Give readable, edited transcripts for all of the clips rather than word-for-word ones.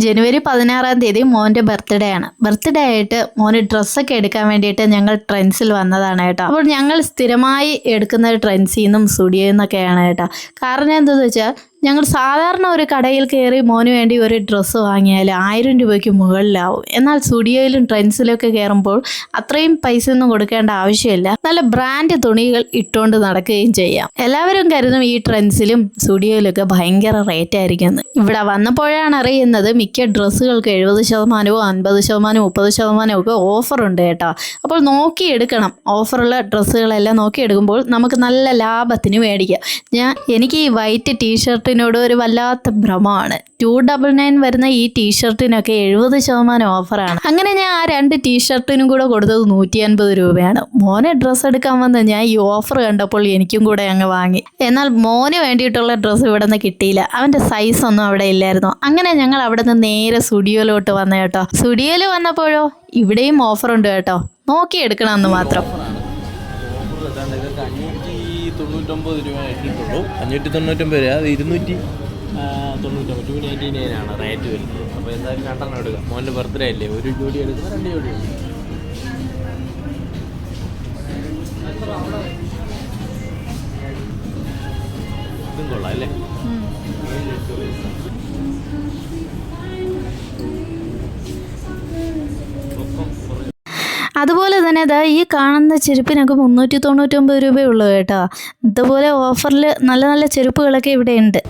ജനുവരി 16-ാം തീയതി മോൻ്റെ ബർത്ത്ഡേ ആണ്. ബർത്ത്ഡേ ആയിട്ട് മോന് ഡ്രസ്സൊക്കെ എടുക്കാൻ വേണ്ടിയിട്ട് ഞങ്ങൾ ട്രെൻഡ്സിൽ വന്നതാണ് കേട്ടോ. അപ്പോൾ ഞങ്ങൾ സ്ഥിരമായി എടുക്കുന്ന ട്രെൻഡ്സിൽ നിന്നും സ്റ്റുഡിയോയിൽ നിന്നൊക്കെയാണ് കേട്ടോ. കാരണം എന്താണെന്ന് വെച്ചാൽ ഞങ്ങൾ സാധാരണ ഒരു കടയിൽ കയറി മോന് വേണ്ടി ഒരു ഡ്രസ്സ് വാങ്ങിയാൽ 1000 രൂപയ്ക്ക് മുകളിലാവും. എന്നാൽ സ്റ്റുഡിയോയിലും ട്രെൻഡ്സിലൊക്കെ കയറുമ്പോൾ അത്രയും പൈസ ഒന്നും കൊടുക്കേണ്ട ആവശ്യമില്ല. നല്ല ബ്രാൻഡ് തുണികൾ ഇട്ടുകൊണ്ട് നടക്കുകയും ചെയ്യാം. എല്ലാവരും കരുതും ഈ ട്രെൻഡ്സിലും സ്റ്റുഡിയോയിലൊക്കെ ഭയങ്കര റേറ്റ് ആയിരിക്കും. ഇവിടെ വന്നപ്പോഴാണ് അറിയുന്നത് മിക്ക ഡ്രസ്സുകൾക്ക് 70%, 50%, 30% ഒക്കെ ഓഫറുണ്ട് കേട്ടോ. അപ്പോൾ നോക്കിയെടുക്കണം. ഓഫറുള്ള ഡ്രസ്സുകളെല്ലാം നോക്കിയെടുക്കുമ്പോൾ നമുക്ക് നല്ല ലാഭത്തിന് മേടിക്കാം. എനിക്ക് ഈ വൈറ്റ് ടീഷർട്ടിനോട് ഒരു വല്ലാത്ത ഭ്രമമാണ്. 299 വരുന്ന ഈ ടീഷർട്ടിനൊക്കെ 70% ഓഫറാണ്. അങ്ങനെ ഞാൻ ആ 2 ടീഷർട്ടിനും കൂടെ കൊടുത്തത് 150 രൂപയാണ്. മോനെ ഡ്രസ്സ് എടുക്കാൻ വന്ന് ഞാൻ ഈ ഓഫർ കണ്ടപ്പോൾ എനിക്കും കൂടെ അങ്ങ് വാങ്ങി. എന്നാൽ മോന് വേണ്ടിയിട്ടുള്ള ഡ്രസ്സ് ഇവിടെ നിന്ന് കിട്ടിയില്ല. അവൻ്റെ സൈസ് ഒന്നും അവിടെ ഇല്ലായിരുന്നു. അങ്ങനെ ഞങ്ങൾ അവിടെ നിന്ന് നേരെ സ്റ്റുഡിയോയിലോട്ട് വന്നു കേട്ടോ. സ്റ്റുഡിയോയിൽ വന്നപ്പോഴോ ഇവിടെയും ഓഫറുണ്ട് കേട്ടോ. നോക്കിയെടുക്കണമെന്ന് മാത്രം. 599 രൂപ ഇട്ടിട്ടുള്ളൂ. 599 രൂപ, അത് 299, 299 ആണ് റേറ്റ് വരുന്നത്. അപ്പോൾ എന്തായാലും 2 എടുക്കാം. മോൻ്റെ ബർത്ത്ഡേ അല്ലേ, ഒരു ജോഡി എടുക്കുന്ന 2 ജോഡി ഉണ്ട്. ഇതും കൊള്ളാം അല്ലേ? അതുപോലെ തന്നെ ഈ കാണുന്ന ചെരുപ്പിനൊക്കെ 399 രൂപയുള്ളൂ കേട്ടോ. ഇതുപോലെ ഓഫറിൽ നല്ല നല്ല ചെരുപ്പുകളൊക്കെ ഇവിടെ ഉണ്ട്.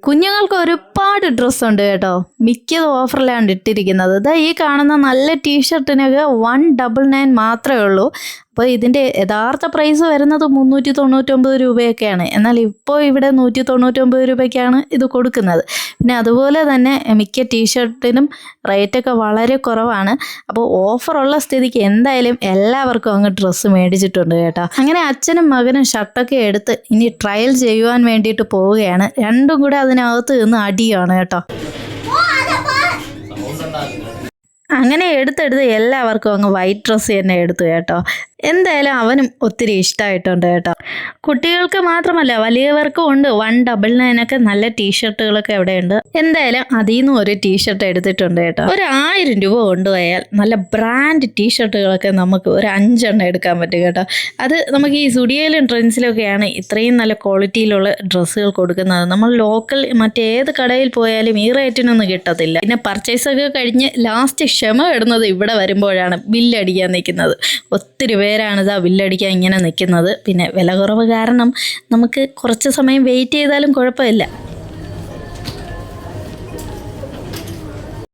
കുഞ്ഞുങ്ങൾക്ക് ഒരുപാട് ഡ്രസ്സുണ്ട് കേട്ടോ. മിക്കതും ഓഫറിലാണ് ഇട്ടിരിക്കുന്നത്. ഈ കാണുന്ന നല്ല ടീഷർട്ടിനൊക്കെ 199 മാത്രമേ ഉള്ളൂ. അപ്പോൾ ഇതിൻ്റെ യഥാർത്ഥ പ്രൈസ് വരുന്നത് 399 രൂപയൊക്കെയാണ്. എന്നാൽ ഇപ്പോൾ ഇവിടെ 199 രൂപയ്ക്കാണ് ഇത് കൊടുക്കുന്നത്. പിന്നെ അതുപോലെ തന്നെ മിക്ക ടീഷർട്ടിനും റേറ്റൊക്കെ വളരെ കുറവാണ്. അപ്പോൾ ഓഫറുള്ള സ്ഥിതിക്ക് എന്തായാലും എല്ലാവർക്കും അങ്ങ് ഡ്രസ്സ് മേടിച്ചിട്ടുണ്ട് കേട്ടോ. അങ്ങനെ അച്ഛനും മകനും ഷർട്ടൊക്കെ എടുത്ത് ഇനി ട്രയൽ ചെയ്യുവാൻ വേണ്ടിയിട്ട് പോവുകയാണ്. രണ്ടും കൂടെ അതിനകത്ത് നിന്ന് അടിയാണ് കേട്ടോ. അങ്ങനെ എടുത്തെടുത്ത് എല്ലാവർക്കും അങ്ങ് വൈറ്റ് ഡ്രസ്സ് തന്നെ എടുത്തു കേട്ടോ. എന്തായാലും അവനും ഒത്തിരി ഇഷ്ടമായിട്ടുണ്ട് കേട്ടോ. കുട്ടികൾക്ക് മാത്രമല്ല വലിയവർക്കും ഉണ്ട്. 199 ഒക്കെ നല്ല ടീഷർട്ടുകളൊക്കെ അവിടെ ഉണ്ട്. എന്തായാലും അതിൽ നിന്നും ഒരു ടീഷർട്ട് എടുത്തിട്ടുണ്ട് കേട്ടോ. ഒരു 1000 രൂപ കൊണ്ടുപോയാൽ നല്ല ബ്രാൻഡ് ടീഷർട്ടുകളൊക്കെ നമുക്ക് ഒരു 5 എണ്ണം എടുക്കാൻ പറ്റും കേട്ടോ. അത് നമുക്ക് ഈ സ്റ്റുഡിയോയിലും ട്രെൻഡ്സിലൊക്കെയാണ് ഇത്രയും നല്ല ക്വാളിറ്റിയിലുള്ള ഡ്രസ്സുകൾ കൊടുക്കുന്നത്. നമ്മൾ ലോക്കൽ മറ്റേത് കടയിൽ പോയാലും ഈ റേറ്റിനൊന്നും കിട്ടത്തില്ല. പിന്നെ പർച്ചേസൊക്കെ കഴിഞ്ഞ് ലാസ്റ്റ് ക്ഷമ ഇടുന്നത് ഇവിടെ വരുമ്പോഴാണ് ബില്ലടിക്കാൻ നിൽക്കുന്നത്. ഒത്തിരി പേരാണ് ബില്ലടിക്കാൻ ഇങ്ങനെ നിൽക്കുന്നത്. പിന്നെ വില കുറവ് കാരണം നമുക്ക് കുറച്ച് സമയം വെയിറ്റ് ചെയ്താലും കുഴപ്പമില്ല.